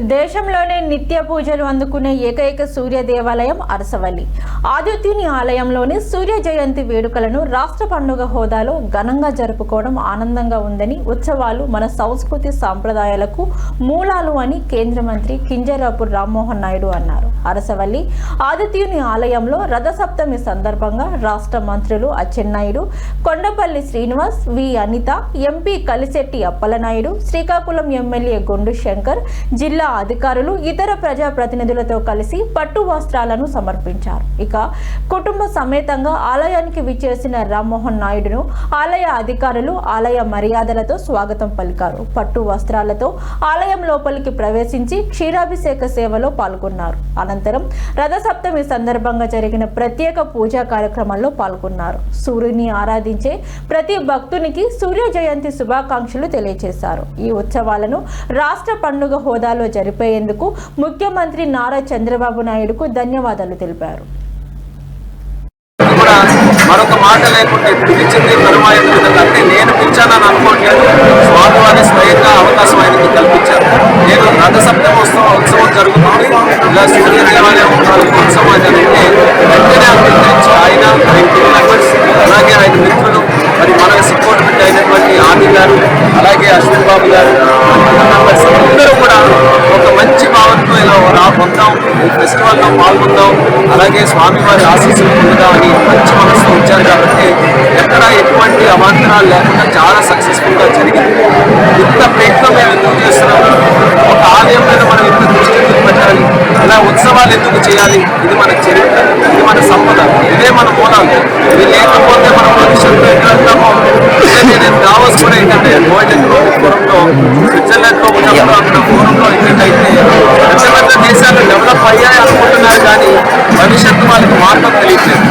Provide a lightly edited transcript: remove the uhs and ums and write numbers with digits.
దేశంలోనే నిత్య పూజలు అందుకునే ఏకైక సూర్య దేవాలయం అరసవల్లి ఆదిత్యుని ఆలయంలోని సూర్య జయంతి వేడుకలను రాష్ట్ర పండుగ హోదాలో ఘనంగా జరుపుకోవడం ఆనందంగా ఉందని, ఉత్సవాలు మన సంస్కృతి సాంప్రదాయాలకు మూలాలు అని కేంద్ర మంత్రి కింజరాపు రామ్మోహన్ నాయుడు అన్నారు. అరసవల్లి ఆదిత్యుని ఆలయంలో రథసప్తమి సందర్భంగా రాష్ట్ర మంత్రులు అచ్చెన్నాయుడు, కొండపల్లి శ్రీనివాస్, వి అనిత, ఎంపీ కలిశెట్టి అప్పలనాయుడు, శ్రీకాకుళం ఎమ్మెల్యే గొండు శంకర్, జిల్లా అధికారులు, ఇతర ప్రజా ప్రతినిధులతో కలిసి పట్టు వస్త్రాలను సమర్పించారు. ఇక కుటుంబ సమేతంగా ఆలయానికి విచ్చేసిన రామ్మోహన్ నాయుడును ఆలయ అధికారులు ఆలయ మర్యాదలతో స్వాగతం పలికారు. పట్టు వస్త్రాలతో ఆలయం లోపలికి ప్రవేశించి క్షీరాభిషేక సేవలో పాల్గొన్నారు. అనంతరం రథసప్తమి సందర్భంగా జరిగిన ప్రత్యేక పూజా కార్యక్రమాల్లో పాల్గొన్నారు. సూర్యుని ఆరాధించే ప్రతి భక్తునికి సూర్య జయంతి శుభాకాంక్షలు తెలియజేశారు. ఈ ఉత్సవాలను రాష్ట్ర పండుగ హోదాలో జరిపేందుకు ముఖ్యమంత్రి నారా చంద్రబాబు నాయుడుకు ధన్యవాదాలు తెలిపారు. మరొక మాట లేకుంటే పిలిచింది అంటే నేను పిలిచానని అనుకోవట్లేదు. స్వామివారి స్వయంగా అవకాశం ఆయనకి కల్పించారు. నేను రథసప్తమి ఉత్సవం జరుగుతుంది, ఇలా సూర్య దేవాలయం ఉత్సవం జరిగితే వెంటనే అంగీకరించి ఆయన మెంబర్స్, అలాగే ఆయన మిత్రులు, మరి మన సపోర్ట్ పెట్టి అయినటువంటి ఆది గారు, అలాగే అశ్విన్ బాబు గారు, మెంబర్స్ అందరూ కూడా ఒక మంచి భావనతో ఇలా వద్దాం, ఈ ఫెస్టివల్లో పాల్గొందాం, అలాగే స్వామివారి ఆశీస్సులు పొందుదామని మంచి మనసుతో వచ్చారు. కాబట్టి ఎక్కడ ఎటువంటి అవాంతరాలు లేకుండా చాలా సక్సెస్ఫుల్గా జరిగింది. ఇంత ప్రయత్నం మేము ఎందుకు చేస్తున్నాము, ఒక ఆలయం మీద మనం ఇంత దృష్టి ఎందుకు పెట్టాలి, ఇలా ఉత్సవాలు ఎందుకు చేయాలి, ఇది మన చరిత్ర, ఇది మన సంపద, ఇదే మన మూలాలు. ఇది లేకపోతే మనం భవిష్యత్తులో ఎక్కడ వెళ్తామో. నేను దావోస్ కూడా ఏంటంటే వరల్డ్ ఎకనామిక్ ఫోరంలో స్విట్జర్లాండ్లో ఉన్నప్పుడు అక్కడ ఫోరంలో ఏంటంటే పెద్ద పెద్ద దేశాలు డెవలప్ అయ్యాయి అనుకుంటున్నారు, కానీ భవిష్యత్తు వాళ్ళకి మార్గం తెలియట్లేదు.